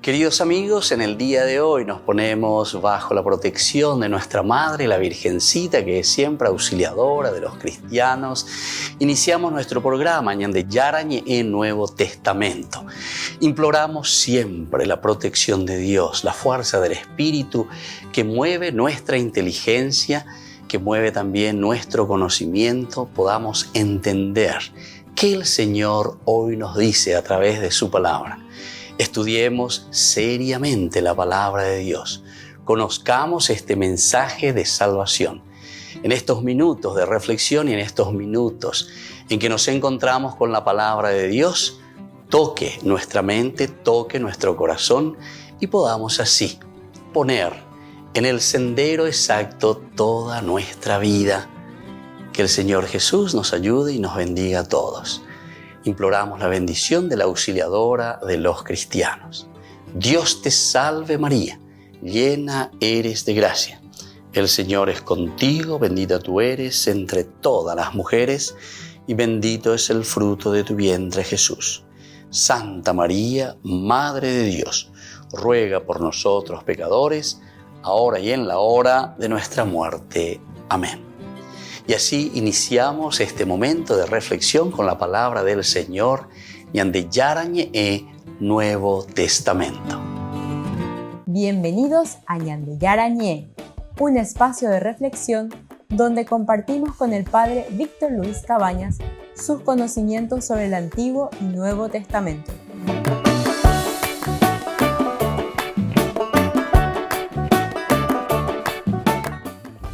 Queridos amigos, en el día de hoy nos ponemos bajo la protección de nuestra Madre, la Virgencita, que es siempre auxiliadora de los cristianos. Iniciamos nuestro programa Ñande Yarañe en Nuevo Testamento. Imploramos siempre la protección de Dios, la fuerza del Espíritu que mueve nuestra inteligencia, que mueve también nuestro conocimiento, podamos entender qué el Señor hoy nos dice a través de su palabra. Estudiemos seriamente la palabra de Dios. Conozcamos este mensaje de salvación. En estos minutos de reflexión y en estos minutos en que nos encontramos con la palabra de Dios, toque nuestra mente, toque nuestro corazón y podamos así poner en el sendero exacto toda nuestra vida. Que el Señor Jesús nos ayude y nos bendiga a todos. Imploramos la bendición de la auxiliadora de los cristianos. Dios te salve María, llena eres de gracia. El Señor es contigo, bendita tú eres entre todas las mujeres y bendito es el fruto de tu vientre Jesús. Santa María, Madre de Dios, ruega por nosotros pecadores, ahora y en la hora de nuestra muerte. Amén. Y así iniciamos este momento de reflexión con la palabra del Señor, Ñande Yarañe Nuevo Testamento. Bienvenidos a Ñande Yarañe, un espacio de reflexión donde compartimos con el Padre Víctor Luis Cabañas sus conocimientos sobre el Antiguo y Nuevo Testamento.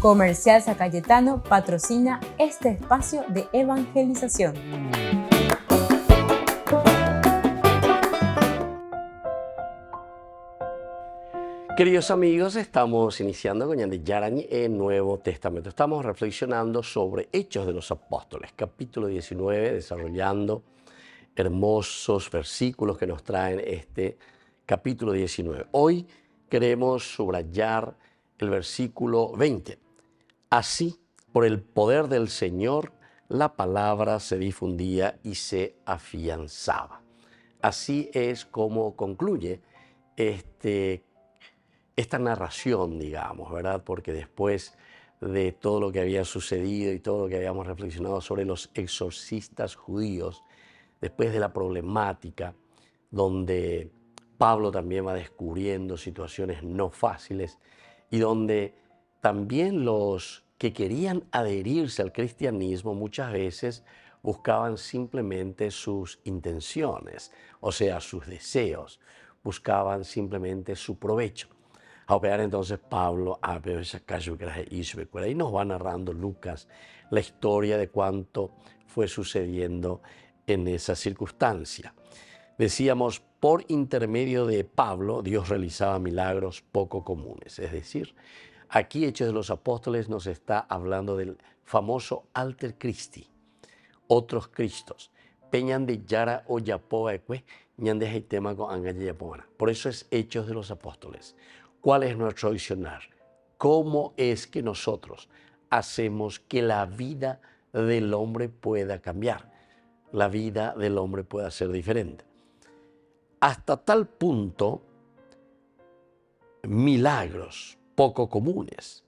Comercial San Cayetano patrocina este espacio de evangelización. Queridos amigos, estamos iniciando con Ñande Yarañe en Nuevo Testamento. Estamos reflexionando sobre Hechos de los Apóstoles, capítulo 19, desarrollando hermosos versículos que nos traen este capítulo 19. Hoy queremos subrayar el versículo 20. Así, por el poder del Señor, la palabra se difundía y se afianzaba. Así es como concluye esta narración, digamos, ¿verdad? Porque después de todo lo que había sucedido y todo lo que habíamos reflexionado sobre los exorcistas judíos, después de la problemática donde Pablo también va descubriendo situaciones no fáciles y donde también los que querían adherirse al cristianismo muchas veces buscaban simplemente sus intenciones, o sea, sus deseos, buscaban simplemente su provecho. A operar entonces Pablo, y nos va narrando Lucas la historia de cuánto fue sucediendo en esa circunstancia. Decíamos, por intermedio de Pablo, Dios realizaba milagros poco comunes. Es decir, aquí Hechos de los Apóstoles nos está hablando del famoso Alter Christi, otros Cristos. Peñan Yara o Yapoa ñan de Heitema con Angaya Yapona. Por eso es Hechos de los Apóstoles. ¿Cuál es nuestro accionar? ¿Cómo es que nosotros hacemos que la vida del hombre pueda cambiar? La vida del hombre pueda ser diferente. Hasta tal punto, milagros poco comunes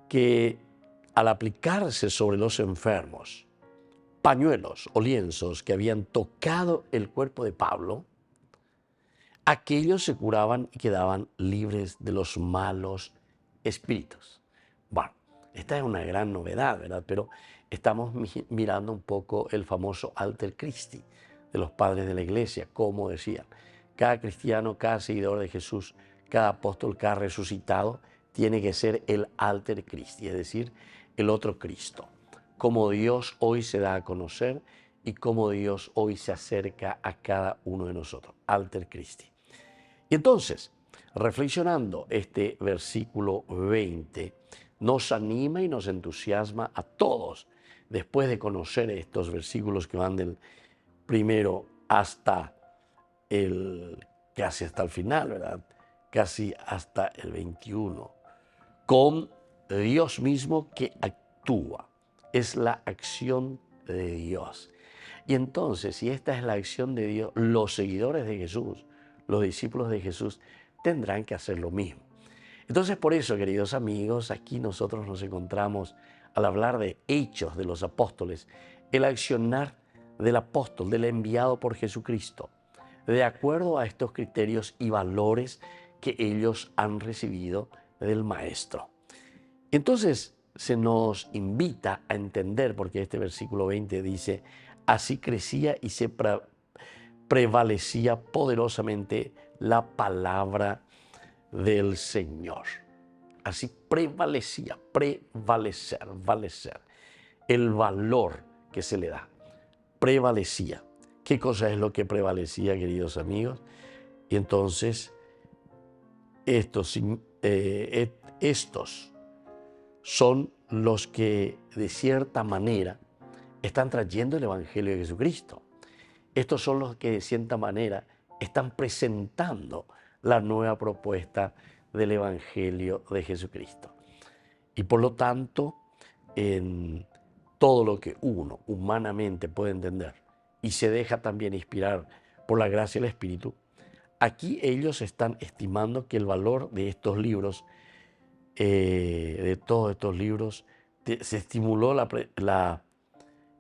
que al aplicarse sobre los enfermos, pañuelos o lienzos que habían tocado el cuerpo de Pablo, aquellos se curaban y quedaban libres de los malos espíritus. Bueno, esta es una gran novedad, ¿verdad? Pero estamos mirando un poco el famoso Alter Christi de los padres de la iglesia, como decían. Cada cristiano, cada seguidor de Jesús, cada apóstol, cada resucitado, tiene que ser el Alter Christi, es decir, el otro Cristo. Como Dios hoy se da a conocer y como Dios hoy se acerca a cada uno de nosotros. Alter Christi. Y entonces, reflexionando este versículo 20, nos anima y nos entusiasma a todos, después de conocer estos versículos que van del primero hasta casi hasta el final, ¿verdad? Casi hasta el 21, con Dios mismo que actúa. Es la acción de Dios. Y entonces, si esta es la acción de Dios, los seguidores de Jesús, los discípulos de Jesús tendrán que hacer lo mismo. Entonces, por eso, queridos amigos, aquí nosotros nos encontramos, al hablar de hechos de los apóstoles, el accionar del apóstol, del enviado por Jesucristo, de acuerdo a estos criterios y valores que ellos han recibido del Maestro. Entonces, se nos invita a entender, porque este versículo 20 dice, así crecía y se prevalecía poderosamente la palabra del Señor. Así prevalecer, el valor que se le da. Prevalecía. ¿Qué cosa es lo que prevalecía, queridos amigos? Y entonces, estos son los que de cierta manera están trayendo el Evangelio de Jesucristo. Estos son los que de cierta manera están presentando la nueva propuesta del Evangelio de Jesucristo. Y por lo tanto, en todo lo que uno humanamente puede entender y se deja también inspirar por la gracia del Espíritu, aquí ellos están estimando que el valor de estos libros, de todos estos libros, se estimuló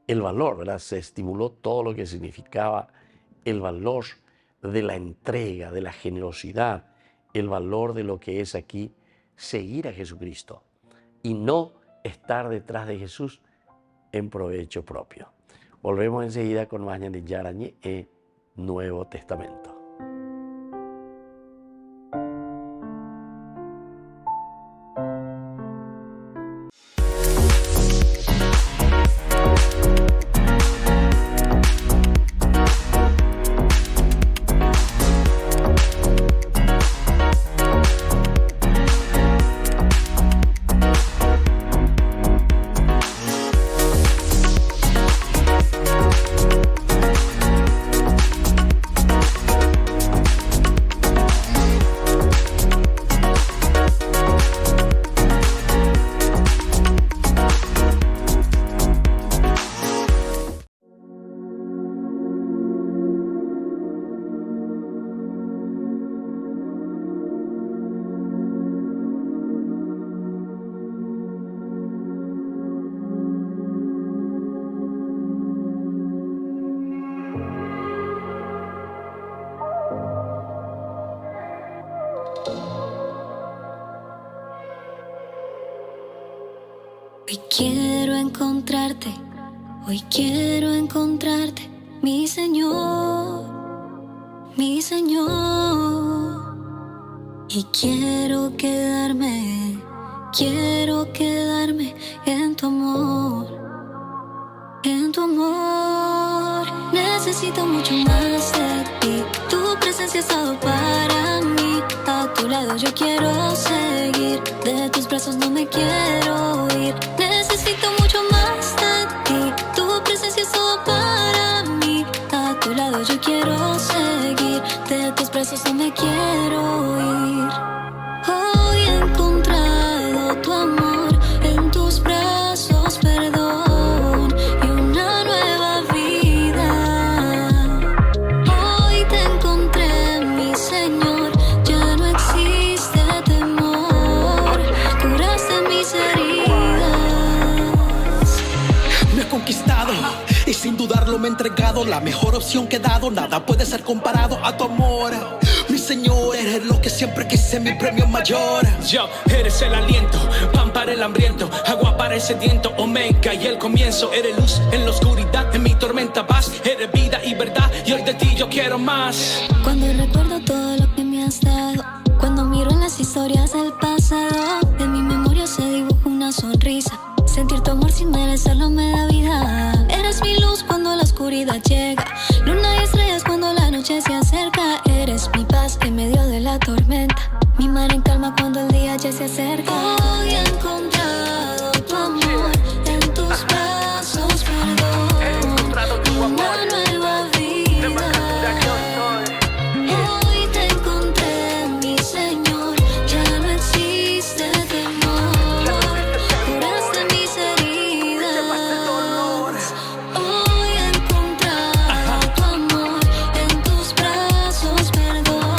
el valor, ¿verdad? Se estimuló todo lo que significaba el valor de la entrega, de la generosidad, el valor de lo que es aquí seguir a Jesucristo y no estar detrás de Jesús en provecho propio. Volvemos enseguida con más de Yarañé en Nuevo Testamento. Hoy quiero encontrarte, mi Señor, y quiero quedarme en tu amor, Necesito mucho más de ti, tu presencia ha estado para mí, a tu lado yo quiero seguir, de tus brazos no me quiero ir, necesito mucho más de ti, tu presencia es todo para mí, a tu lado yo quiero seguir, de tus brazos no me quiero ir. Hoy he encontrado tu amor, en tus brazos perdón y una nueva vida. Hoy te encontré, mi Señor, ya no existe temor, curaste mis heridas. Me he conquistado y sin dudarlo me he entregado, la mejor opción que he dado, nada puede ser comparado a tu amor. Mi Señor, eres lo que siempre quise, mi premio mayor. Yo, eres el aliento, pan para el hambriento, agua para el sediento, omega y el comienzo. Eres luz en la oscuridad, en mi tormenta paz, eres vida y verdad, y hoy de ti yo quiero más. Cuando recuerdo todo lo que me has dado, cuando miro en las historias del pasado, en mi memoria se dibuja una sonrisa. Sentir tu amor sin merecerlo me da vida. Eres mi luz cuando la oscuridad llega, luna y estrellas cuando la noche se acerca. Eres mi paz en medio de la tormenta, mi mar en calma cuando el día ya se acerca. Hoy he encontrado tu amor, en tus brazos perdón, He encontrado tu amor, una nueva vida. Hoy te encontré, mi Señor, ya no existe temor, curaste mis heridas. Hoy he encontrado tu amor, en tus brazos perdón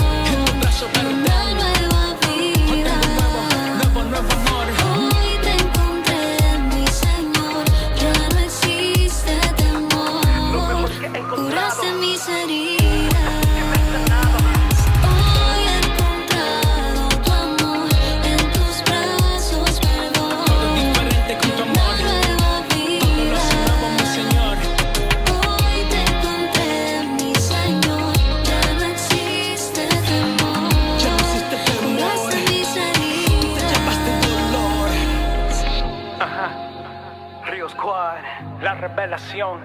la revelación.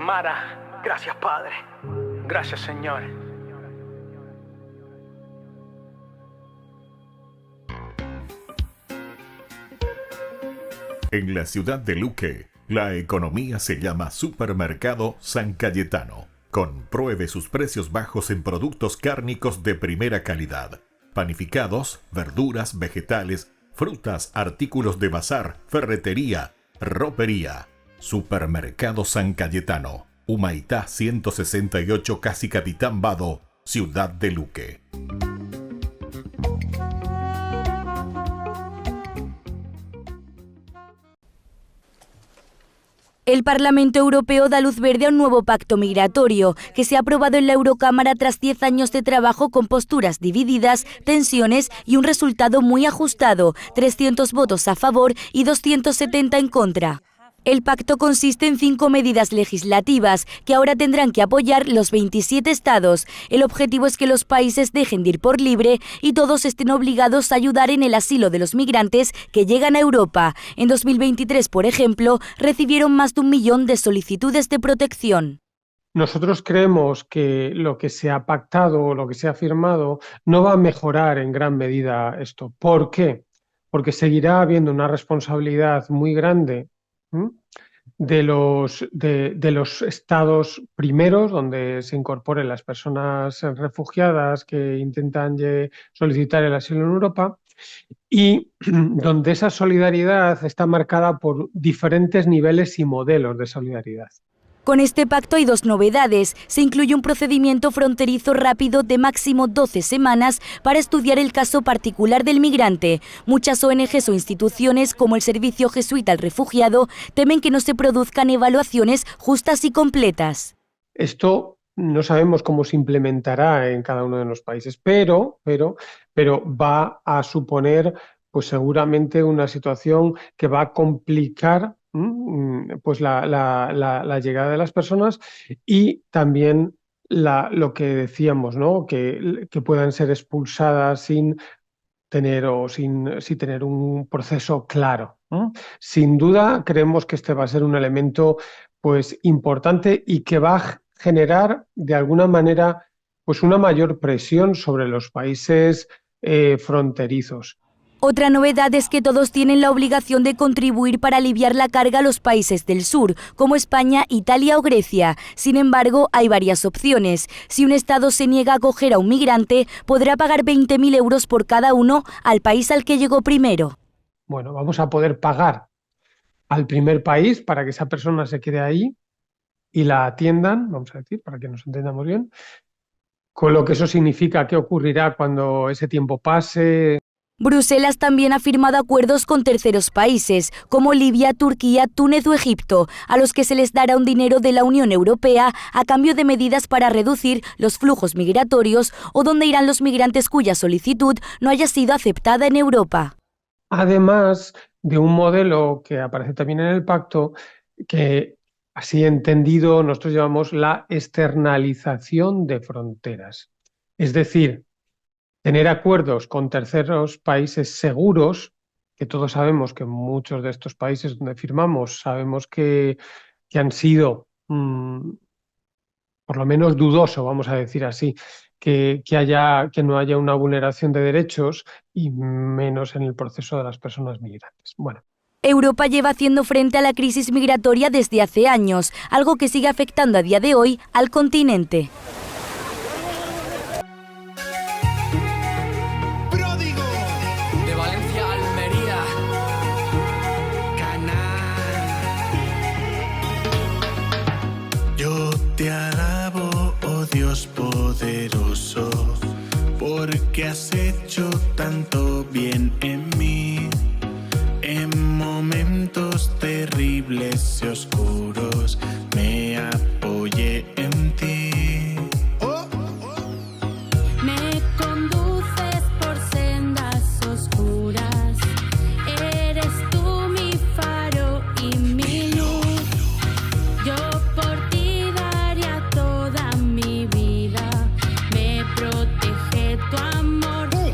Mara, gracias Padre, gracias Señor. En la ciudad de Luque, la economía se llama Supermercado San Cayetano. Compruebe sus precios bajos en productos cárnicos de primera calidad. Panificados, verduras, vegetales, frutas, artículos de bazar, ferretería, ropería. Supermercado San Cayetano, Humaitá 168, Casi Capitán Vado, Ciudad de Luque. El Parlamento Europeo da luz verde a un nuevo pacto migratorio que se ha aprobado en la Eurocámara tras 10 años de trabajo con posturas divididas, tensiones y un resultado muy ajustado, 300 votos a favor y 270 en contra. El pacto consiste en 5 medidas legislativas que ahora tendrán que apoyar los 27 estados. El objetivo es que los países dejen de ir por libre y todos estén obligados a ayudar en el asilo de los migrantes que llegan a Europa. En 2023, por ejemplo, recibieron más de 1 millón de solicitudes de protección. Nosotros creemos que lo que se ha pactado o lo que se ha firmado no va a mejorar en gran medida esto. ¿Por qué? Porque seguirá habiendo una responsabilidad muy grande de los estados primeros donde se incorporen las personas refugiadas que intentan solicitar el asilo en Europa y donde esa solidaridad está marcada por diferentes niveles y modelos de solidaridad. Con este pacto hay 2 novedades. Se incluye un procedimiento fronterizo rápido de máximo 12 semanas para estudiar el caso particular del migrante. Muchas ONGs o instituciones, como el Servicio Jesuita al Refugiado, temen que no se produzcan evaluaciones justas y completas. Esto no sabemos cómo se implementará en cada uno de los países, pero va a suponer pues seguramente una situación que va a complicar pues la llegada de las personas y también lo que decíamos, ¿no? que puedan ser expulsadas sin tener un proceso claro. Sin duda creemos que este va a ser un elemento pues importante y que va a generar de alguna manera pues una mayor presión sobre los países fronterizos. Otra novedad es que todos tienen la obligación de contribuir para aliviar la carga a los países del sur, como España, Italia o Grecia. Sin embargo, hay varias opciones. Si un Estado se niega a acoger a un migrante, podrá pagar 20.000 euros por cada uno al país al que llegó primero. Bueno, vamos a poder pagar al primer país para que esa persona se quede ahí y la atiendan, vamos a decir, para que nos entendamos bien, con lo que eso significa, qué ocurrirá cuando ese tiempo pase. Bruselas también ha firmado acuerdos con terceros países, como Libia, Turquía, Túnez o Egipto, a los que se les dará un dinero de la Unión Europea a cambio de medidas para reducir los flujos migratorios o donde irán los migrantes cuya solicitud no haya sido aceptada en Europa. Además de un modelo que aparece también en el pacto, que así entendido nosotros llamamos la externalización de fronteras. Es decir, tener acuerdos con terceros países seguros, que todos sabemos que muchos de estos países donde firmamos sabemos que han sido, por lo menos dudoso, vamos a decir así, que no haya una vulneración de derechos y menos en el proceso de las personas migrantes. Bueno. Europa lleva haciendo frente a la crisis migratoria desde hace años, algo que sigue afectando a día de hoy al continente. Te alabo, oh Dios poderoso, porque has hecho tanto bien en mí. En momentos terribles y oscuros me apoyé en ti. Me conduces por sendas oscuras. Eres tú mi faro y mi luz. Yo por ti toda mi vida me protege tu amor. Todos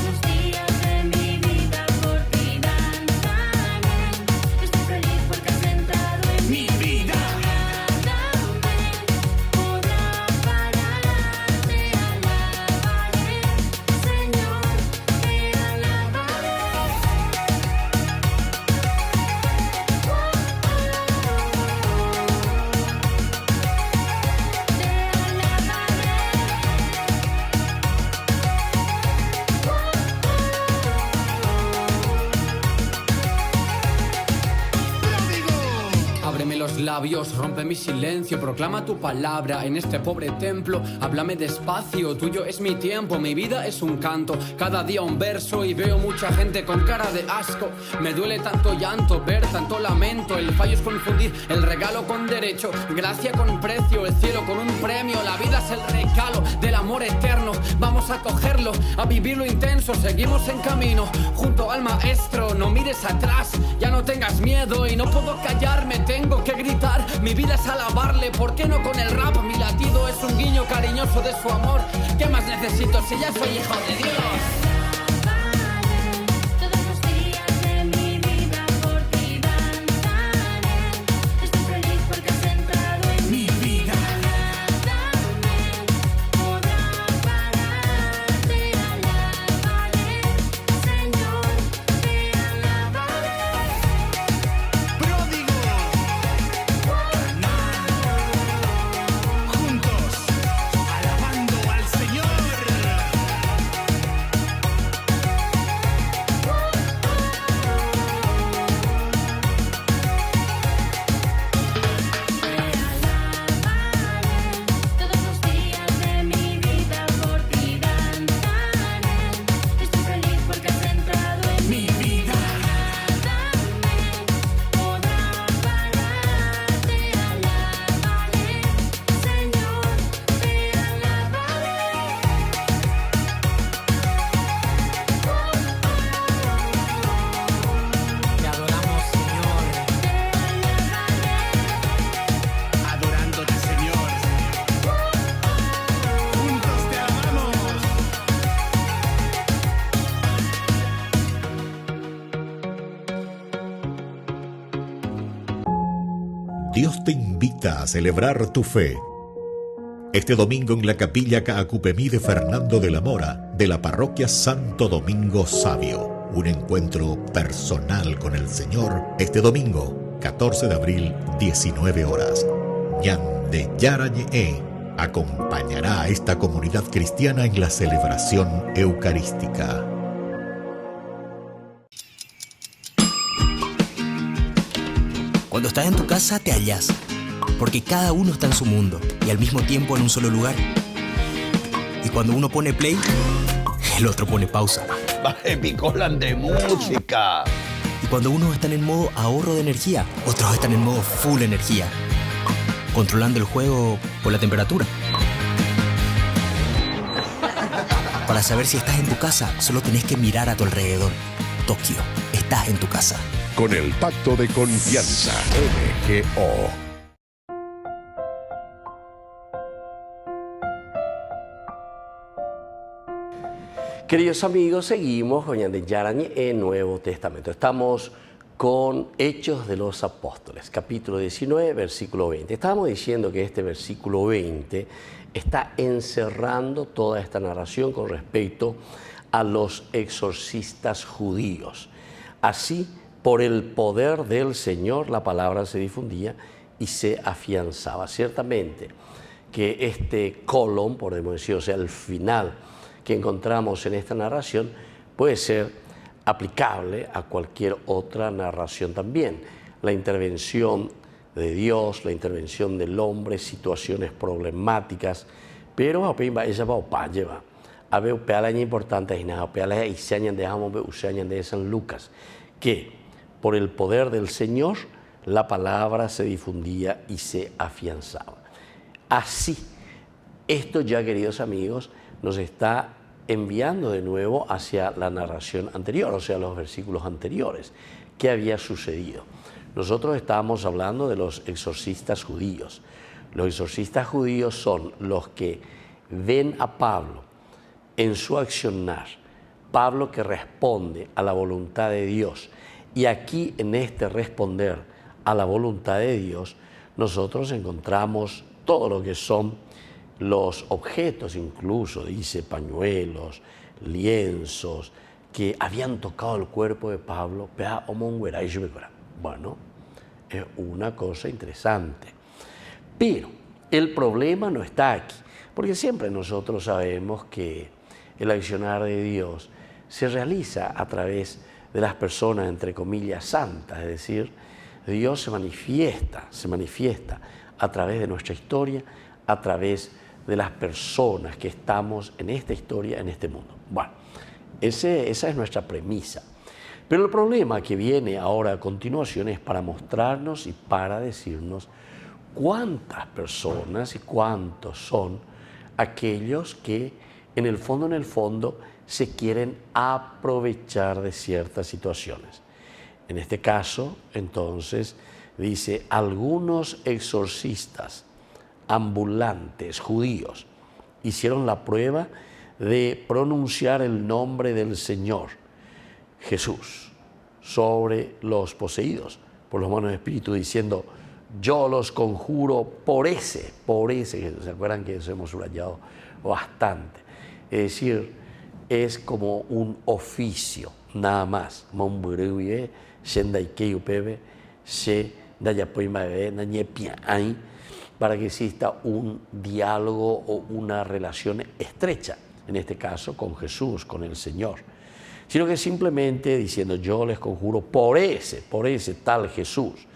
los días de mi vida. labios, rompe mi silencio, proclama tu palabra en este pobre templo. Háblame despacio, tuyo es mi tiempo, mi vida es un canto, cada día un verso y veo mucha gente con cara de asco. Me duele tanto llanto, ver tanto lamento, el fallo es confundir el regalo con derecho, gracia con precio, el cielo con un premio, la vida es el regalo del amor eterno. Vamos a cogerlo, a vivirlo intenso, seguimos en camino, junto al maestro, no mires atrás, ya no tengas miedo y no puedo callarme, tengo que gritar, mi vida es alabarle, ¿por qué no con el rap? Mi latido es un guiño cariñoso de su amor, ¿qué más necesito si ya soy hijo de Dios? Dios te invita a celebrar tu fe. Este domingo en la capilla Caacupemí de Fernando de la Mora, de la parroquia Santo Domingo Sabio. Un encuentro personal con el Señor este domingo, 14 de abril, 19 horas. Ñande Yarañe acompañará a esta comunidad cristiana en la celebración eucarística. Cuando estás en tu casa te hallas, porque cada uno está en su mundo y al mismo tiempo en un solo lugar. Y cuando uno pone play, el otro pone pausa. Baje picolan de música. Y cuando unos están en modo ahorro de energía, otros están en modo full energía, controlando el juego por la temperatura. Para saber si estás en tu casa, solo tenés que mirar a tu alrededor. Tokio, estás en tu casa. Con el Pacto de Confianza, MGO. Queridos amigos, seguimos con Ñande Yarañe en Nuevo Testamento. Estamos con Hechos de los Apóstoles, capítulo 19, versículo 20. Estábamos diciendo que este versículo 20 está encerrando toda esta narración con respecto a los exorcistas judíos. Así, por el poder del Señor, la palabra se difundía y se afianzaba. Ciertamente que este colon, podemos decir, o sea, el final que encontramos en esta narración, puede ser aplicable a cualquier otra narración también. La intervención de Dios, la intervención del hombre, situaciones problemáticas, pero ella va a llevar. A ver, importante y nada, y se añadamos de San Lucas, que por el poder del Señor, la palabra se difundía y se afianzaba. Así, esto ya, queridos amigos, nos está enviando de nuevo hacia la narración anterior, o sea, los versículos anteriores. ¿Qué había sucedido? Nosotros estábamos hablando de los exorcistas judíos. Los exorcistas judíos son los que ven a Pablo en su accionar, Pablo que responde a la voluntad de Dios. Y aquí, en este responder a la voluntad de Dios, nosotros encontramos todo lo que son los objetos, incluso, dice, pañuelos, lienzos, que habían tocado el cuerpo de Pablo. Bueno, es una cosa interesante. Pero el problema no está aquí, porque siempre nosotros sabemos que el accionar de Dios se realiza a través de las personas, entre comillas, santas, es decir, Dios se manifiesta a través de nuestra historia, a través de las personas que estamos en esta historia, en este mundo. Bueno, esa es nuestra premisa. Pero el problema que viene ahora a continuación es para mostrarnos y para decirnos cuántas personas y cuántos son aquellos que en el fondo se quieren aprovechar de ciertas situaciones. En este caso, entonces, dice, algunos exorcistas ambulantes judíos hicieron la prueba de pronunciar el nombre del Señor Jesús sobre los poseídos por los malos espíritus, diciendo, yo los conjuro por ese Jesús. ¿Se acuerdan que eso hemos subrayado bastante? Es decir, es como un oficio, nada más. Para que exista un diálogo o una relación estrecha, en este caso con Jesús, con el Señor. Sino que simplemente diciendo, yo les conjuro por ese tal Jesús,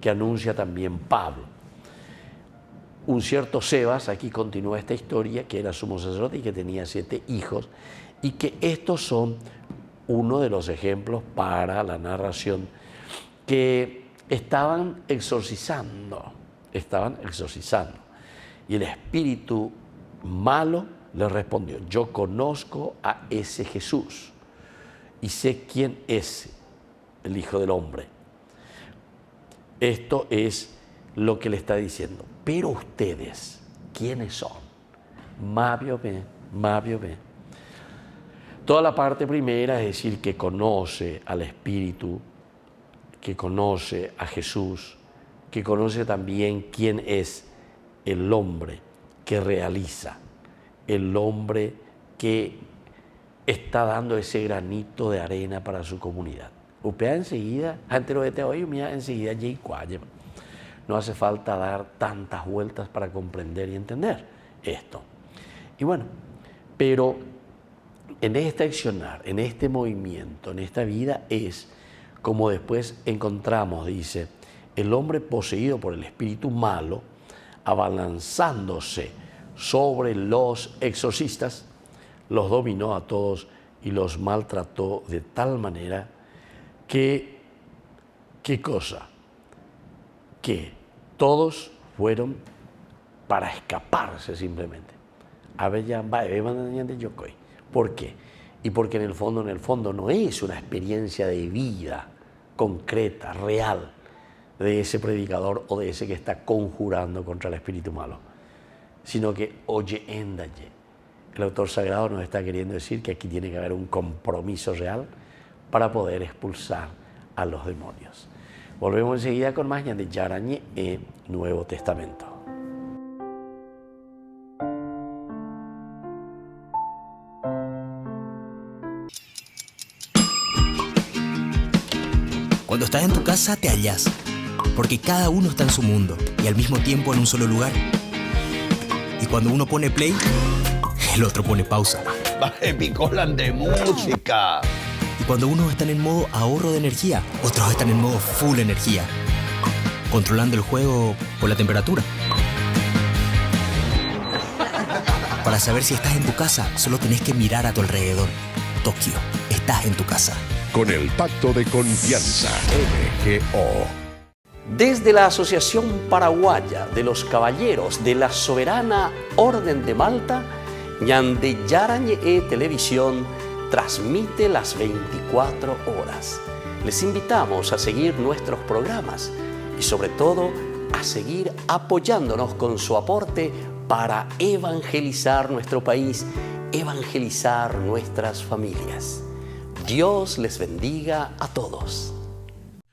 que anuncia también Pablo. Un cierto Sebas, aquí continúa esta historia, que era sumo sacerdote y que tenía 7 hijos, y que estos son uno de los ejemplos para la narración, que estaban exorcizando, y el espíritu malo le respondió, yo conozco a ese Jesús y sé quién es el Hijo del Hombre. Esto es lo que le está diciendo. Pero ustedes, ¿quiénes son? Mabio ve. Toda la parte primera es decir, que conoce al Espíritu, que conoce a Jesús, que conoce también quién es el hombre que realiza, el hombre que está dando ese granito de arena para su comunidad. Upea enseguida, enseguida no hace falta dar tantas vueltas para comprender y entender esto. Y bueno, pero en este accionar, en este movimiento, en esta vida es como después encontramos, dice, el hombre poseído por el espíritu malo, abalanzándose sobre los exorcistas, los dominó a todos y los maltrató de tal manera que, ¿qué cosa? Que todos fueron para escaparse simplemente. ¿Por qué? Y porque en el fondo no es una experiencia de vida concreta, real, de ese predicador o de ese que está conjurando contra el espíritu malo, sino que oye endaye. El autor sagrado nos está queriendo decir que aquí tiene que haber un compromiso real para poder expulsar a los demonios. Volvemos enseguida con más de Yarañe e Nuevo Testamento. Cuando estás en tu casa te hallas, porque cada uno está en su mundo y al mismo tiempo en un solo lugar. Y cuando uno pone play, el otro pone pausa. Baje picolan de música. Y cuando unos están en modo ahorro de energía, otros están en modo full energía, controlando el juego por la temperatura. Para saber si estás en tu casa, solo tenés que mirar a tu alrededor. Tokio, estás en tu casa. Con el Pacto de Confianza, MGO. Desde la Asociación Paraguaya de los Caballeros de la Soberana Orden de Malta, Ñande Yarañe Televisión transmite las 24 horas. Les invitamos a seguir nuestros programas y sobre todo a seguir apoyándonos con su aporte para evangelizar nuestro país, evangelizar nuestras familias. Dios les bendiga a todos.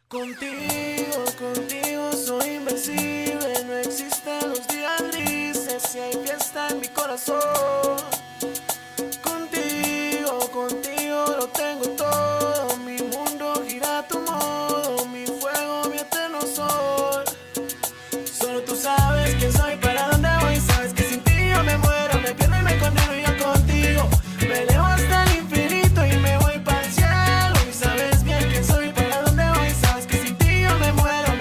Contigo soy invencible, no existen los días grises, si hay fiesta en mi corazón. Contigo lo tengo todo, mi mundo gira a tu modo, mi fuego, mi eterno sol. Solo tú sabes quién soy, para dónde voy, sabes que sin ti yo me muero, me pierdo y me condeno y yo contigo. Me elevo hasta el infinito y me voy para el cielo, y sabes bien quién soy, para dónde voy, sabes que sin ti yo me muero.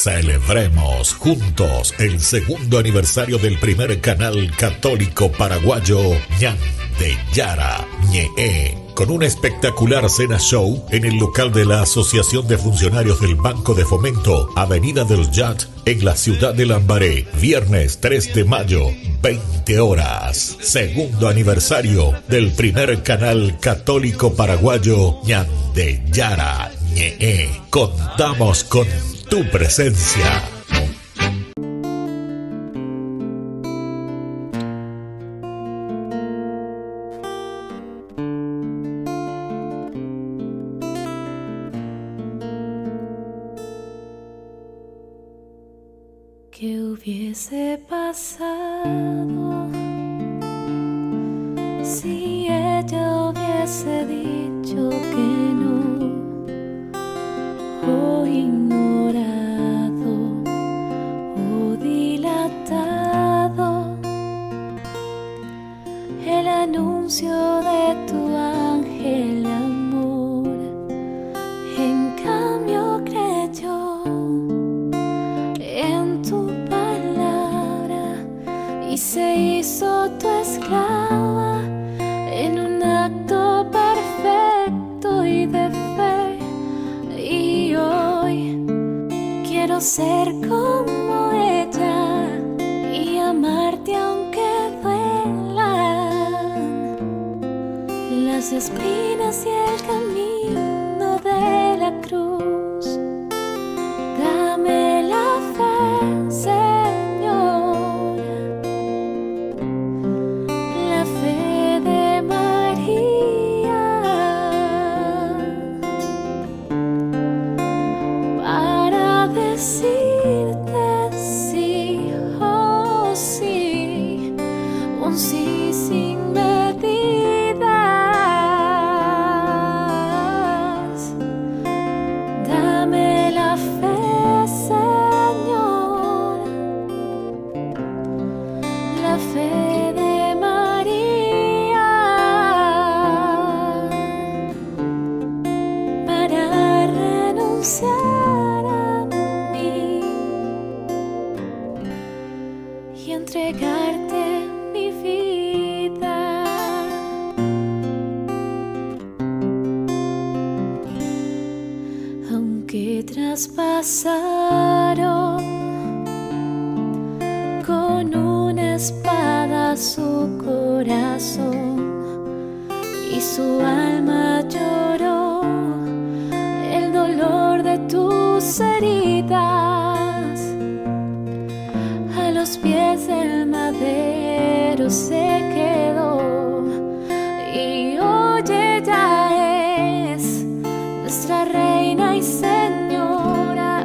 Celebremos juntos el segundo aniversario del primer canal católico paraguayo Ñande Yara Ñe'e, con una espectacular cena show en el local de la Asociación de Funcionarios del Banco de Fomento, Avenida del Yat, en la ciudad de Lambaré, viernes 3 de mayo, 20 horas. Segundo aniversario del primer canal católico paraguayo Ñande Yara Ñe'e. Contamos con tu presencia. ¿Qué hubiese pasado si ella hubiese dicho que no, o ignorado o dilatado el anuncio de tu ángel de amor? En cambio creyó en tu palabra y se hizo tu esclava en un acto perfecto y de fe. Y hoy quiero ser como ella y amarte aunque duelan las espinas y el camino de la cruz. Dame la fe, Señor, la fe de María, para decirte sí, oh sí, un sí sin medidas. Dame la fe, Señor, la fe de María, para renunciar a mí y entregarte mi vida. Aunque traspasaron con una espada su corazón y su alma lloró el dolor de tus heridas, a los pies del madero se quedó. Y hoy ella es nuestra reina y señora,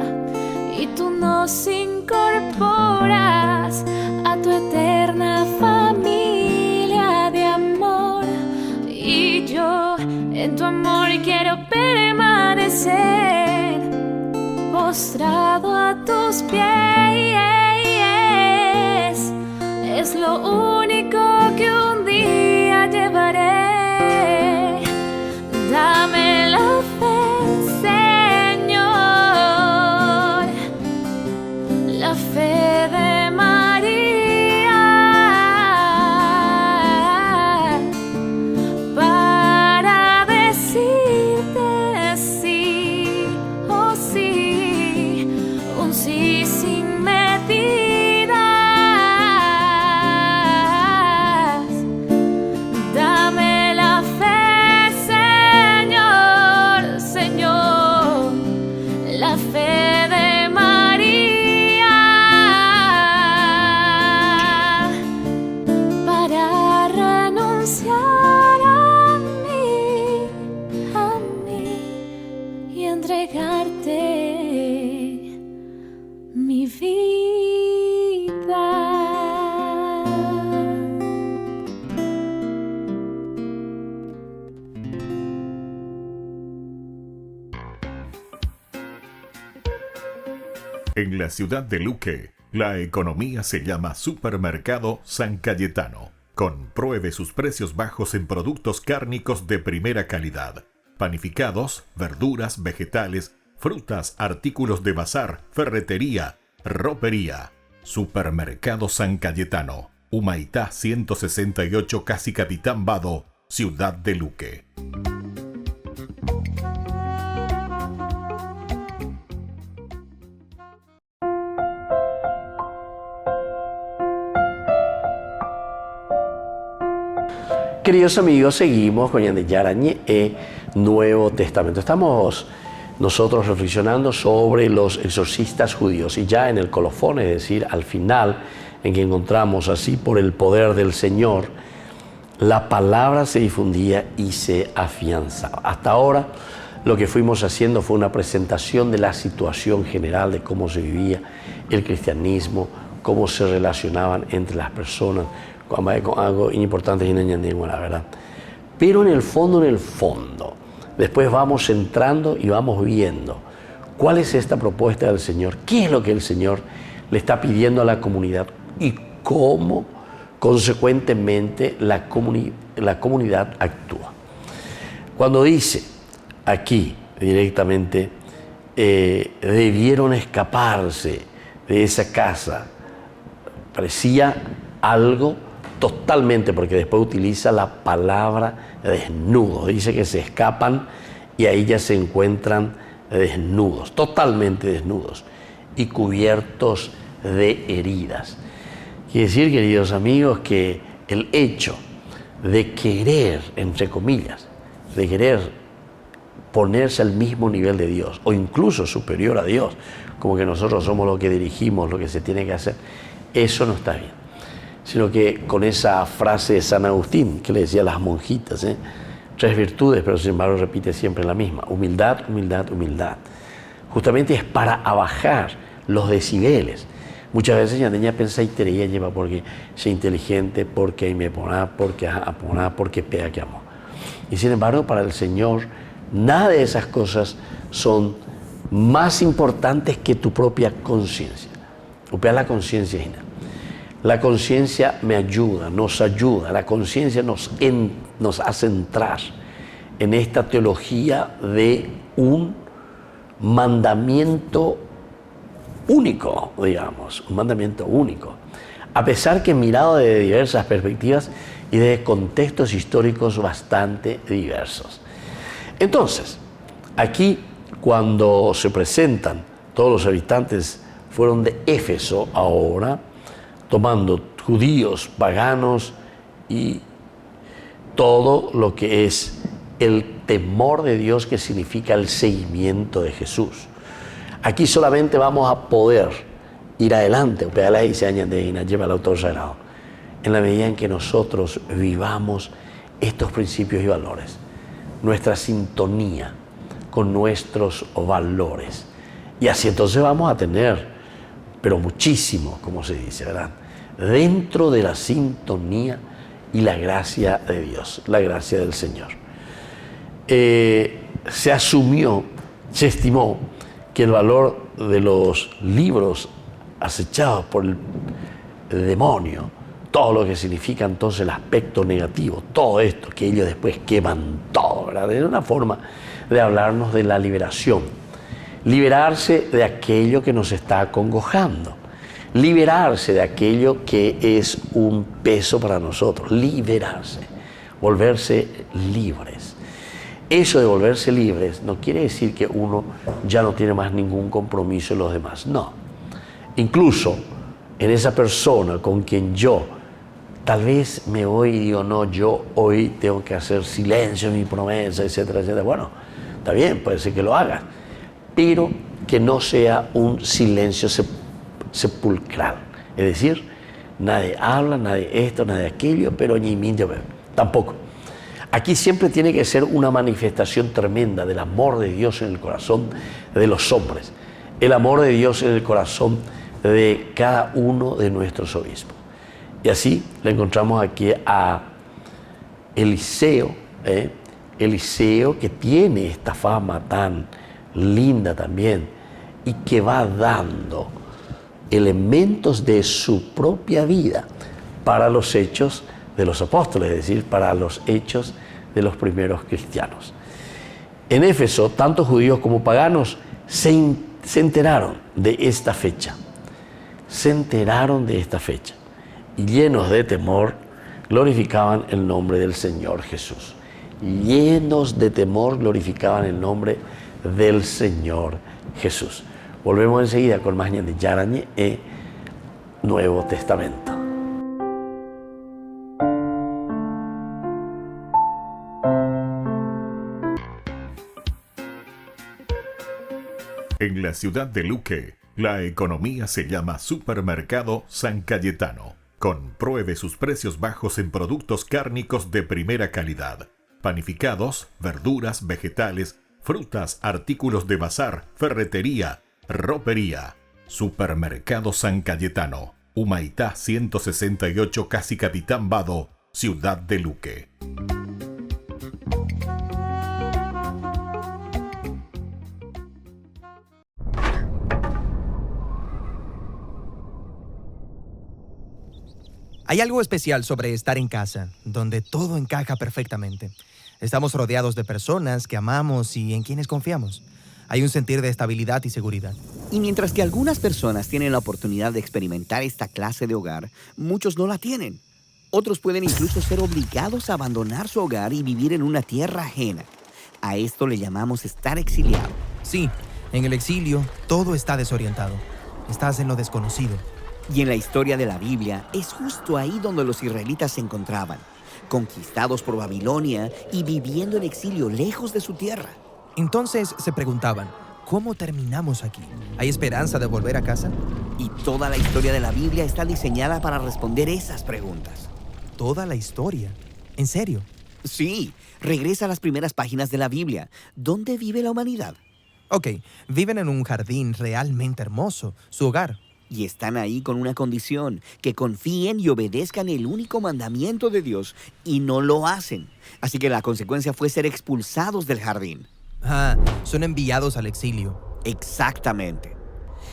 y tú nos incorporas a tu eterna familia de amor. Y yo en tu amor quiero permanecer postrado a tus pies. Es lo único que un día llevaré. Dame la fe, Señor, la fe de María, para decirte sí, oh sí, un sí sin medidas. Dame la fe, Señor, Señor, la fe de María, para renunciar a mí y entregarte mi vida. En la ciudad de Luque, la economía se llama Supermercado San Cayetano. Compruebe sus precios bajos en productos cárnicos de primera calidad, panificados, verduras, vegetales, frutas, artículos de bazar, ferretería, ropería. Supermercado San Cayetano, Humaitá 168, casi Capitán Vado, Ciudad de Luque. Queridos amigos, seguimos con Ñande Yarañe, Nuevo Testamento. Estamos nosotros reflexionando sobre los exorcistas judíos y ya en el colofón, es decir, al final, en que encontramos así por el poder del Señor, la palabra se difundía y se afianzaba. Hasta ahora lo que fuimos haciendo fue una presentación de la situación general de cómo se vivía el cristianismo, cómo se relacionaban entre las personas, con algo importante en la verdad. Pero en el fondo, después vamos entrando y vamos viendo cuál es esta propuesta del Señor, qué es lo que el Señor le está pidiendo a la comunidad y cómo consecuentemente la comunidad actúa. Cuando dice aquí directamente, debieron escaparse de esa casa, parecía algo totalmente, porque después utiliza la palabra desnudo, dice que se escapan y ahí ya se encuentran desnudos, totalmente desnudos y cubiertos de heridas. Quiere decir, queridos amigos, que el hecho de querer, entre comillas, de querer ponerse al mismo nivel de Dios o incluso superior a Dios, como que nosotros somos los que dirigimos lo que se tiene que hacer, eso no está bien. Sino que con esa frase de San Agustín que le decía a las monjitas, 3 virtudes, pero sin embargo repite siempre la misma: humildad, humildad, humildad. Justamente es para abajar los decibeles. Muchas veces ya tenía pensar y te lleva porque soy inteligente, porque me pone, porque pega que amo. Y sin embargo, para el Señor, nada de esas cosas son más importantes que tu propia conciencia. La conciencia es nada. La conciencia me ayuda, nos ayuda, la conciencia nos hace entrar en esta teología de un mandamiento único, digamos, un mandamiento único, a pesar que mirado desde diversas perspectivas y desde contextos históricos bastante diversos. Entonces, aquí cuando se presentan todos los habitantes fueron de Éfeso ahora, tomando judíos, paganos y todo lo que es el temor de Dios, que significa el seguimiento de Jesús. Aquí solamente vamos a poder ir adelante, lleva el autor sagrado, en la medida en que nosotros vivamos estos principios y valores, nuestra sintonía con nuestros valores. Y así entonces vamos a tener, pero muchísimo, como se dice, ¿verdad?, dentro de la sintonía y la gracia de Dios, la gracia del Señor. Se asumió, se estimó que el valor de los libros acechados por el demonio, todo lo que significa entonces el aspecto negativo, todo esto, que ellos después queman todo, ¿verdad?, era una forma de hablarnos de la liberación. Liberarse de aquello que nos está acongojando, liberarse de aquello que es un peso para nosotros, liberarse, volverse libres. Eso de volverse libres no quiere decir que uno ya no tiene más ningún compromiso en los demás, no. Incluso en esa persona con quien yo tal vez me voy y digo, no, yo hoy tengo que hacer silencio en mi promesa, etcétera, etcétera. Bueno, está bien, puede ser que lo hagas, pero que no sea un silencio sepulcral. Es decir, nadie habla, nadie esto, nadie aquello, pero ni mindio, tampoco. Aquí siempre tiene que ser una manifestación tremenda del amor de Dios en el corazón de los hombres, el amor de Dios en el corazón de cada uno de nuestros obispos. Y así le encontramos aquí a Eliseo, Eliseo, que tiene esta fama tan linda también y que va dando elementos de su propia vida para los hechos de los apóstoles, es decir, para los hechos de los primeros cristianos. En Éfeso, tanto judíos como paganos se enteraron de esta fecha. Se enteraron de esta fecha. Y llenos de temor, glorificaban el nombre del Señor Jesús. Llenos de temor, glorificaban el nombre del Señor Jesús. Volvemos enseguida con más de Yarañé e Nuevo Testamento. En la ciudad de Luque, la economía se llama Supermercado San Cayetano. Compruebe sus precios bajos en productos cárnicos de primera calidad. Panificados, verduras, vegetales, frutas, artículos de bazar, ferretería, ropería. Supermercado San Cayetano. Humaitá 168, Casi Capitán Vado, ciudad de Luque. Hay algo especial sobre estar en casa, donde todo encaja perfectamente. Estamos rodeados de personas que amamos y en quienes confiamos. Hay un sentir de estabilidad y seguridad. Y mientras que algunas personas tienen la oportunidad de experimentar esta clase de hogar, muchos no la tienen. Otros pueden incluso ser obligados a abandonar su hogar y vivir en una tierra ajena. A esto le llamamos estar exiliado. Sí, en el exilio todo está desorientado. Estás en lo desconocido. Y en la historia de la Biblia es justo ahí donde los israelitas se encontraban, conquistados por Babilonia y viviendo en exilio lejos de su tierra. Entonces se preguntaban, ¿cómo terminamos aquí? ¿Hay esperanza de volver a casa? Y toda la historia de la Biblia está diseñada para responder esas preguntas. ¿Toda la historia? ¿En serio? Sí, regresa a las primeras páginas de la Biblia. ¿Dónde vive la humanidad? Ok, viven en un jardín realmente hermoso, su hogar. Y están ahí con una condición, que confíen y obedezcan el único mandamiento de Dios, y no lo hacen. Así que la consecuencia fue ser expulsados del jardín. Son enviados al exilio. Exactamente.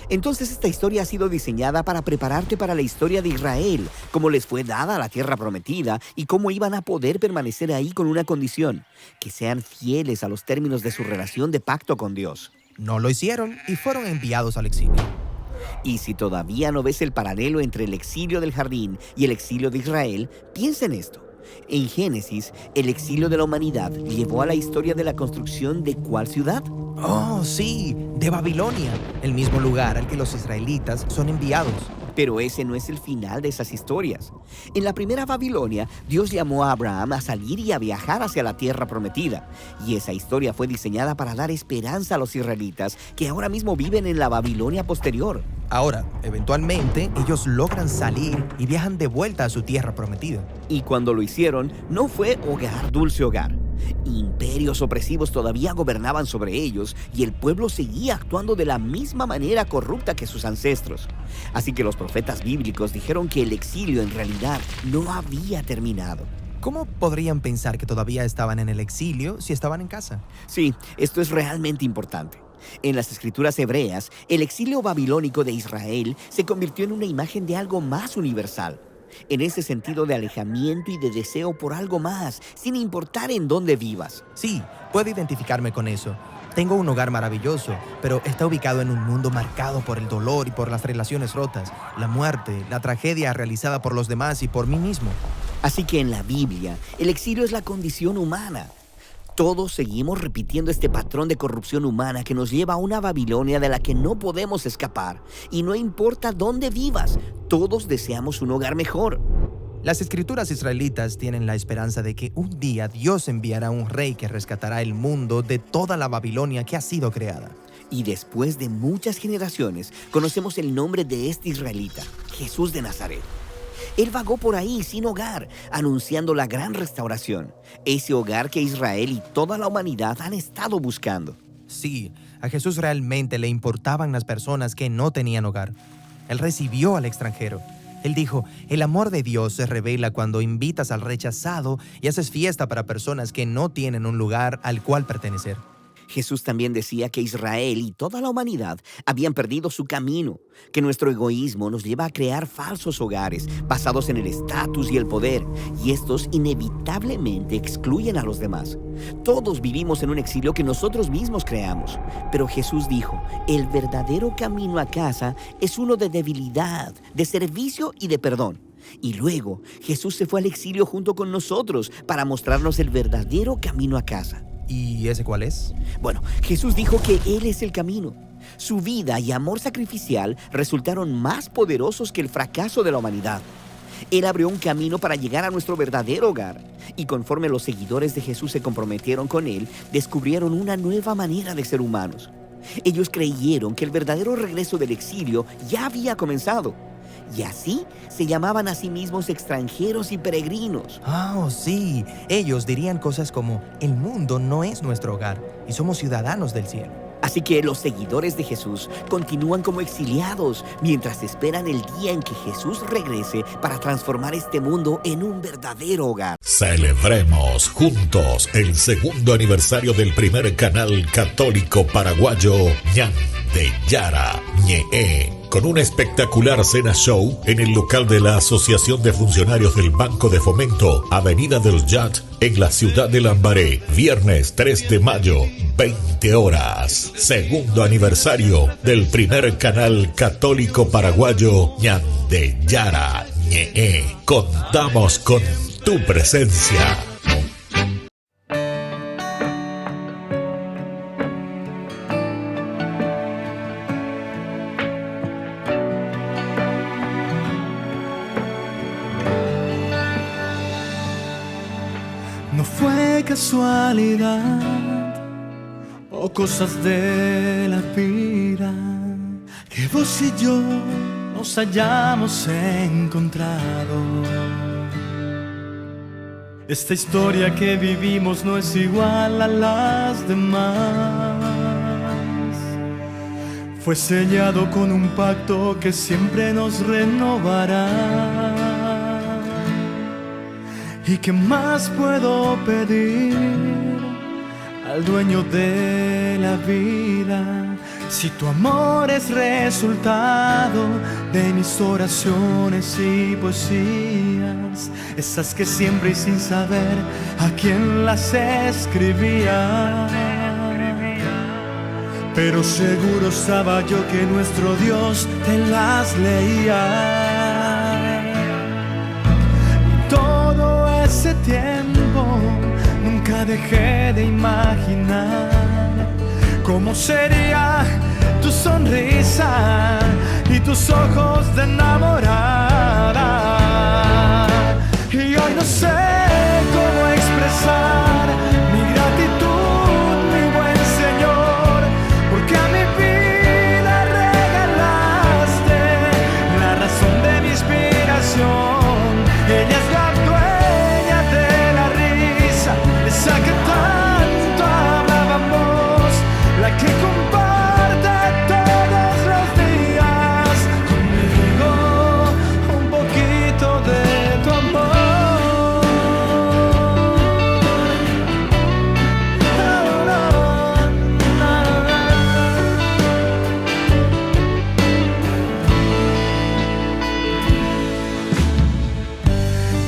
Entonces esta historia ha sido diseñada para prepararte para la historia de Israel, cómo les fue dada la tierra prometida y cómo iban a poder permanecer ahí con una condición, que sean fieles a los términos de su relación de pacto con Dios. No lo hicieron y fueron enviados al exilio. Y si todavía no ves el paralelo entre el exilio del jardín y el exilio de Israel, piensa en esto. En Génesis, el exilio de la humanidad llevó a la historia de la construcción de ¿cuál ciudad? Oh, sí, de Babilonia, el mismo lugar al que los israelitas son enviados. Pero ese no es el final de esas historias. En la primera Babilonia, Dios llamó a Abraham a salir y a viajar hacia la tierra prometida. Y esa historia fue diseñada para dar esperanza a los israelitas que ahora mismo viven en la Babilonia posterior. Ahora, eventualmente, ellos logran salir y viajan de vuelta a su tierra prometida. Y cuando lo hicieron, no fue hogar, dulce hogar. Imperios opresivos todavía gobernaban sobre ellos y el pueblo seguía actuando de la misma manera corrupta que sus ancestros. Así que los profetas bíblicos dijeron que el exilio en realidad no había terminado. ¿Cómo podrían pensar que todavía estaban en el exilio si estaban en casa? Sí, esto es realmente importante. En las escrituras hebreas, el exilio babilónico de Israel se convirtió en una imagen de algo más universal. En ese sentido de alejamiento y de deseo por algo más, sin importar en dónde vivas. Sí, puedo identificarme con eso. Tengo un hogar maravilloso, pero está ubicado en un mundo marcado por el dolor y por las relaciones rotas, la muerte, la tragedia realizada por los demás y por mí mismo. Así que en la Biblia, el exilio es la condición humana. Todos seguimos repitiendo este patrón de corrupción humana que nos lleva a una Babilonia de la que no podemos escapar. Y no importa dónde vivas, todos deseamos un hogar mejor. Las escrituras israelitas tienen la esperanza de que un día Dios enviará un rey que rescatará el mundo de toda la Babilonia que ha sido creada. Y después de muchas generaciones, conocemos el nombre de este israelita, Jesús de Nazaret. Él vagó por ahí sin hogar, anunciando la gran restauración, ese hogar que Israel y toda la humanidad han estado buscando. Sí, a Jesús realmente le importaban las personas que no tenían hogar. Él recibió al extranjero. Él dijo, el amor de Dios se revela cuando invitas al rechazado y haces fiesta para personas que no tienen un lugar al cual pertenecer. Jesús también decía que Israel y toda la humanidad habían perdido su camino, que nuestro egoísmo nos lleva a crear falsos hogares basados en el estatus y el poder, y estos inevitablemente excluyen a los demás. Todos vivimos en un exilio que nosotros mismos creamos, pero Jesús dijo, el verdadero camino a casa es uno de debilidad, de servicio y de perdón. Y luego Jesús se fue al exilio junto con nosotros para mostrarnos el verdadero camino a casa. ¿Y ese cuál es? Bueno, Jesús dijo que Él es el camino. Su vida y amor sacrificial resultaron más poderosos que el fracaso de la humanidad. Él abrió un camino para llegar a nuestro verdadero hogar. Y conforme los seguidores de Jesús se comprometieron con Él, descubrieron una nueva manera de ser humanos. Ellos creyeron que el verdadero regreso del exilio ya había comenzado. Y así se llamaban a sí mismos extranjeros y peregrinos. Oh, sí. Ellos dirían cosas como, el mundo no es nuestro hogar y somos ciudadanos del cielo. Así que los seguidores de Jesús continúan como exiliados mientras esperan el día en que Jesús regrese para transformar este mundo en un verdadero hogar. Celebremos juntos el segundo aniversario del primer canal católico paraguayo Ñande Yara Ñe'e, con un espectacular cena show en el local de la Asociación de Funcionarios del Banco de Fomento, Avenida del Yat, en la ciudad de Lambaré, viernes 3 de mayo, 20 horas. Segundo aniversario del primer canal católico paraguayo Ñande Yara Ñe'e. Contamos con tu presencia. No fue casualidad o cosas de la vida que vos y yo nos hayamos encontrado. Esta historia que vivimos no es igual a las demás. Fue sellado con un pacto que siempre nos renovará. ¿Y qué más puedo pedir al dueño de la vida? Si tu amor es resultado de mis oraciones y poesías, esas que siempre y sin saber a quién las escribía. Pero seguro estaba yo que nuestro Dios te las leía. Ese tiempo nunca dejé de imaginar cómo sería tu sonrisa y tus ojos de enamorada. Y hoy no sé cómo expresar mi gratitud, mi buen Señor, porque a mi vida regalaste la razón de mi inspiración. Ella es la esa que tanto hablábamos, la que comparte todos los días conmigo un poquito de tu amor.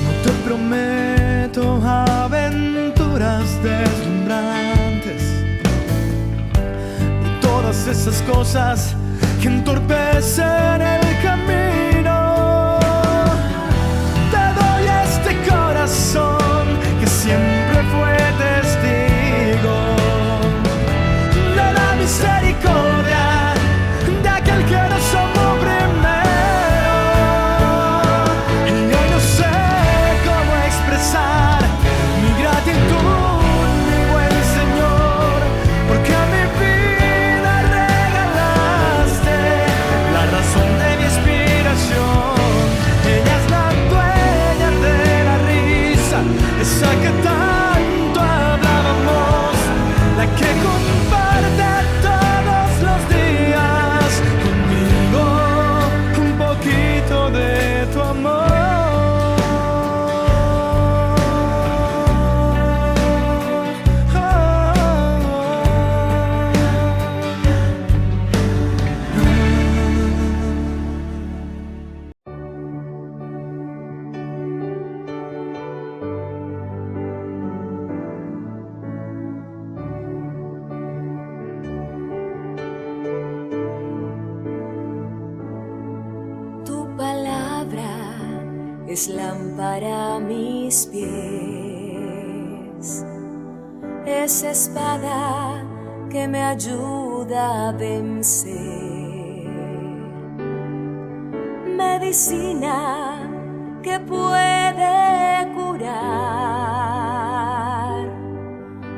No te prometo deslumbrantes y todas esas cosas que entorpecen el camino. Te doy este corazón que siempre fue testigo de la misericordia de aquel que nos amó primero. Y hoy no sé cómo expresar mi gratitud, de mi espíritu. es lámpara a mis pies, es espada que me ayuda a vencer, medicina que puede curar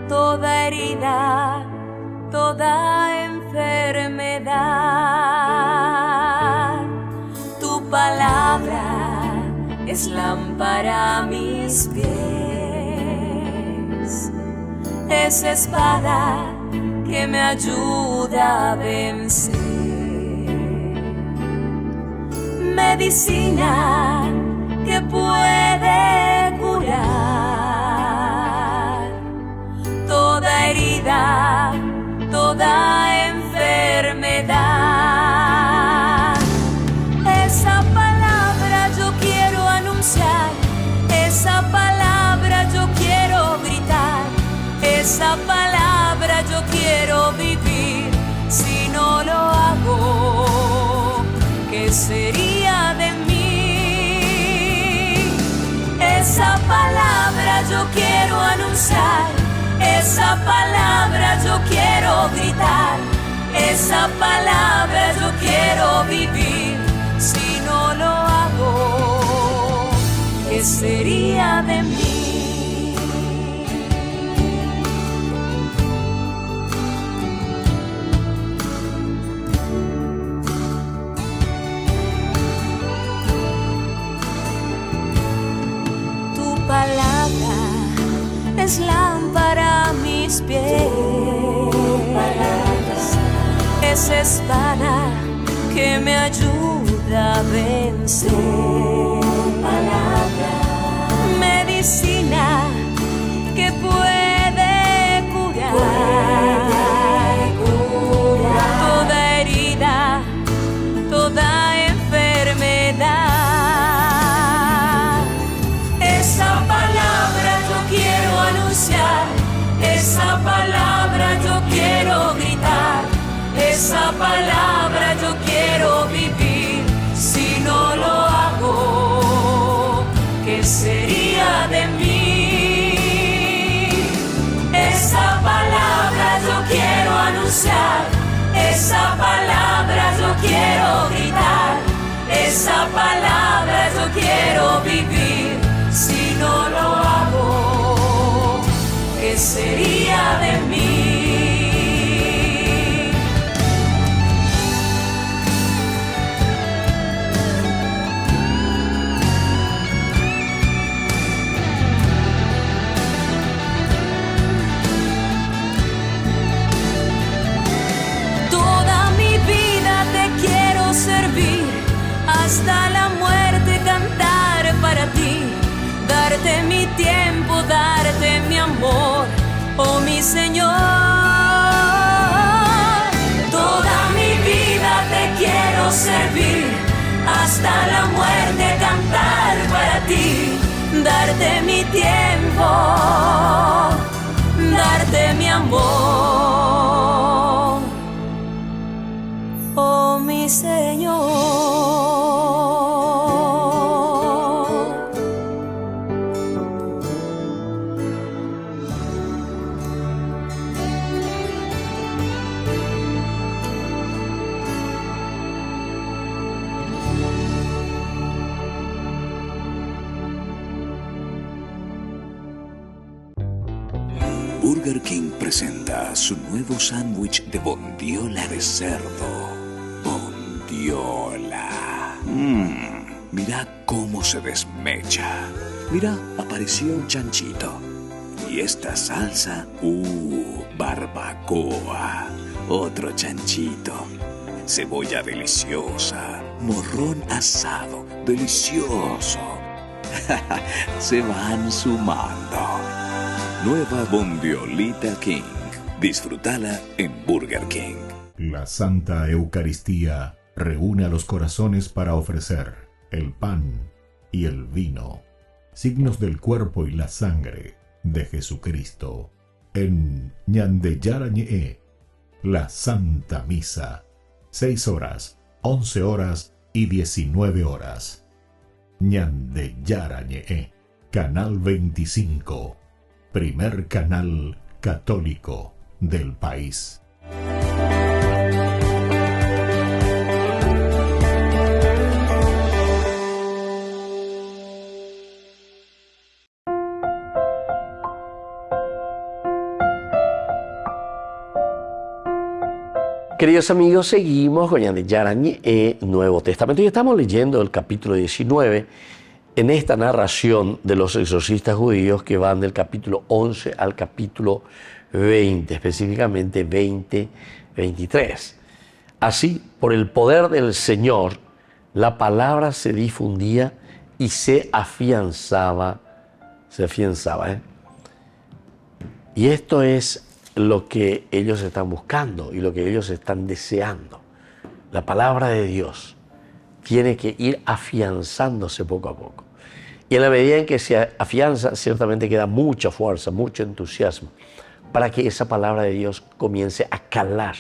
toda herida, toda enfermedad. Tu palabra es lámpara a mis pies, es espada que me ayuda a vencer, medicina que puede curar toda herida, toda enfermedad. Esa palabra yo quiero anunciar, esa palabra yo quiero gritar, esa palabra yo quiero vivir. Si no lo hago, ¿qué sería de mí? Esa palabra yo quiero anunciar, esa palabra yo quiero gritar, esa palabra yo quiero vivir. Si no lo hago, ¿qué sería de mí? Tu palabra es lámpara a mis pies, es espada que me ayuda a vencer, medicina que puede curar toda herida, toda enfermedad. Esa palabra yo quiero anunciar, esa palabra yo quiero gritar, esa palabra yo quiero vivir. Si no lo hago, ¿qué sería de mí? Esa palabra yo quiero anunciar, esa palabra yo quiero gritar, esa palabra yo quiero vivir. Si no lo hago, ¿qué sería de mí? Toda mi vida te quiero servir, hasta la muerte cantar para ti, darte mi tiempo, darte mi amor, oh mi Señor. Toda mi vida te quiero servir, hasta la muerte cantar para ti, darte mi tiempo, darte mi amor, oh mi Señor. Burger King presenta su nuevo sándwich de bondiola de cerdo. Bondiola. Mira cómo se desmecha. Mira, apareció un chanchito. Y esta salsa, barbacoa. Otro chanchito. Cebolla deliciosa. Morrón asado, delicioso. Se van sumando. Nueva Bondiolita King. Disfrútala en Burger King. La Santa Eucaristía reúne a los corazones para ofrecer el pan y el vino, signos del cuerpo y la sangre de Jesucristo. En Ñande Yarañe, la Santa Misa, 6 horas, 11 horas y 19 horas. Ñande Yarañe, Canal 25, primer canal católico del país. Queridos amigos, seguimos con Ñande Yarañe, Nuevo Testamento, y estamos leyendo el capítulo 19 en esta narración de los exorcistas judíos que van del capítulo 11 al capítulo 20, específicamente 20-23. Así, por el poder del Señor, la palabra se difundía y se afianzaba. Y esto es lo que ellos están buscando y lo que ellos están deseando. La palabra de Dios tiene que ir afianzándose poco a poco. Y en la medida en que se afianza, ciertamente queda mucha fuerza, mucho entusiasmo para que esa palabra de Dios comience a calar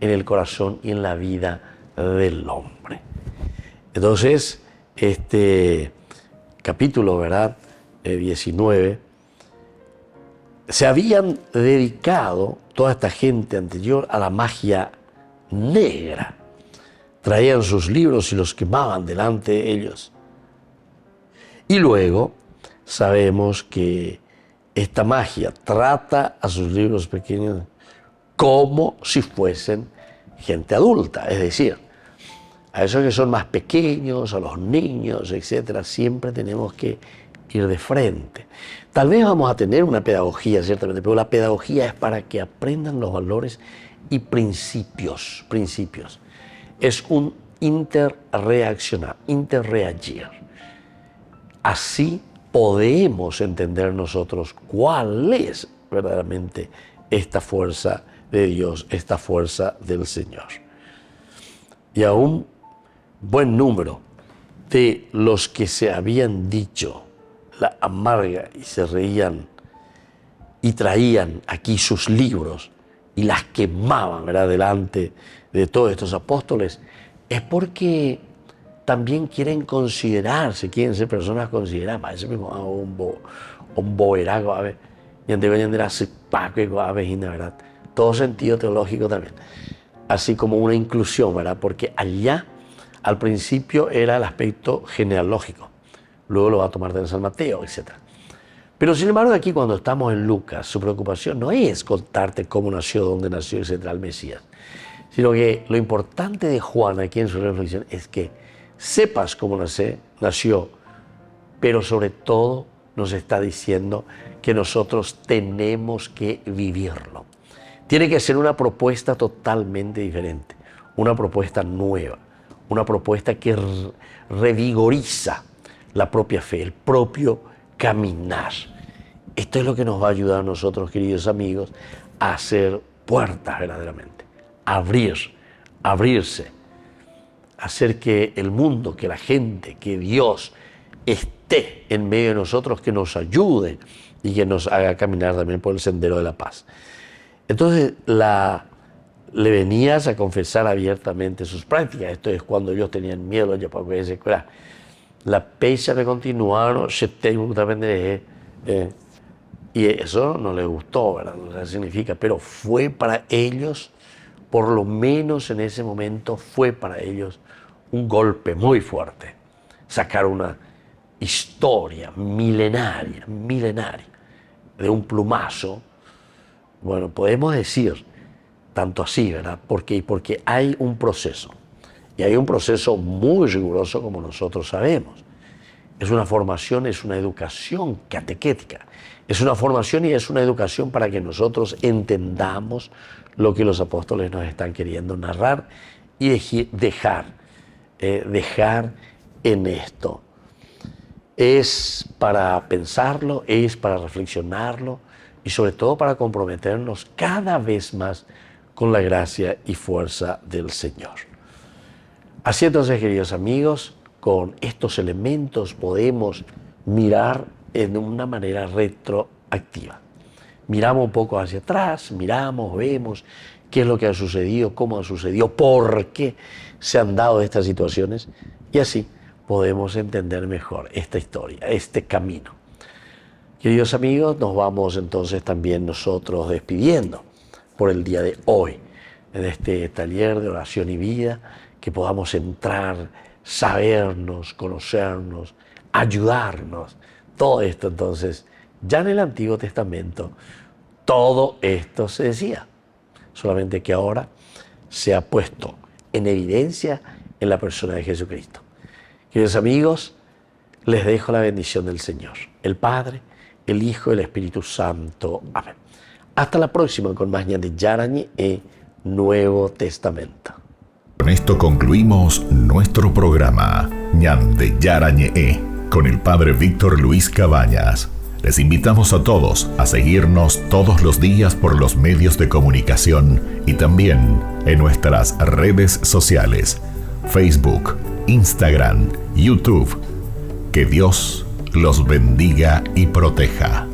en el corazón y en la vida del hombre. Entonces, este capítulo, ¿verdad? 19, se habían dedicado toda esta gente anterior a la magia negra. Traían sus libros y los quemaban delante de ellos. Y luego sabemos que esta magia trata a sus libros pequeños como si fuesen gente adulta. Es decir, a esos que son más pequeños, a los niños, etcétera, siempre tenemos que ir de frente. Tal vez vamos a tener una pedagogía, ciertamente, pero la pedagogía es para que aprendan los valores y principios. Es un interreaccionar, interreagir. Así podemos entender nosotros cuál es verdaderamente esta fuerza de Dios, esta fuerza del Señor. Y a un buen número de los que se habían dicho la amarga y se reían y traían aquí sus libros y las quemaban, ¿verdad?, delante de todos estos apóstoles, es porque también quieren considerarse, quieren ser personas consideradas. A veces me un boerago, a ver, y antes de hacer paco y ¿verdad? Todo sentido teológico también. Así como una inclusión, ¿verdad? Porque allá, al principio, era el aspecto genealógico. Luego lo va a tomar de San Mateo, etc. Pero sin embargo, aquí cuando estamos en Lucas, su preocupación no es contarte cómo nació, dónde nació, etc. el Mesías, sino que lo importante de Juan aquí en su reflexión es que sepas cómo nació, pero sobre todo nos está diciendo que nosotros tenemos que vivirlo. Tiene que ser una propuesta totalmente diferente, una propuesta nueva, una propuesta que revigoriza la propia fe, el propio caminar. Esto es lo que nos va a ayudar a nosotros, queridos amigos, a hacer puertas verdaderamente, abrirse, hacer que el mundo, que la gente, que Dios esté en medio de nosotros, que nos ayude y que nos haga caminar también por el sendero de la paz. Entonces, le venías a confesar abiertamente sus prácticas. Esto es cuando ellos tenían miedo, ya para que se cura. La pecha me continuaron, y eso no les gustó, ¿verdad? No sé, significa, pero fue para ellos, por lo menos en ese momento, fue para ellos un golpe muy fuerte. Sacar una historia milenaria, de un plumazo. Bueno, podemos decir tanto así, ¿verdad? Porque hay un proceso. Y hay un proceso muy riguroso, como nosotros sabemos. Es una formación, es una educación catequética. Es una formación y es una educación para que nosotros entendamos lo que los apóstoles nos están queriendo narrar y dejar en esto. Es para pensarlo, es para reflexionarlo y sobre todo para comprometernos cada vez más con la gracia y fuerza del Señor. Así entonces, queridos amigos, con estos elementos podemos mirar en una manera retroactiva. Miramos un poco hacia atrás, vemos qué es lo que ha sucedido, cómo ha sucedido, por qué se han dado estas situaciones y así podemos entender mejor esta historia, este camino. Queridos amigos, nos vamos entonces también nosotros despidiendo por el día de hoy, en este taller de oración y vida, que podamos entrar, sabernos, conocernos, ayudarnos. Todo esto entonces, ya en el Antiguo Testamento, todo esto se decía, solamente que ahora se ha puesto en evidencia en la persona de Jesucristo. Queridos amigos, les dejo la bendición del Señor, el Padre, el Hijo y el Espíritu Santo. Amén. Hasta la próxima con más Ñande Yarañe e Nuevo Testamento. Con esto concluimos nuestro programa Ñande Yarañe con el Padre Víctor Luis Cabañas. Les invitamos a todos a seguirnos todos los días por los medios de comunicación y también en nuestras redes sociales, Facebook, Instagram, YouTube. Que Dios los bendiga y proteja.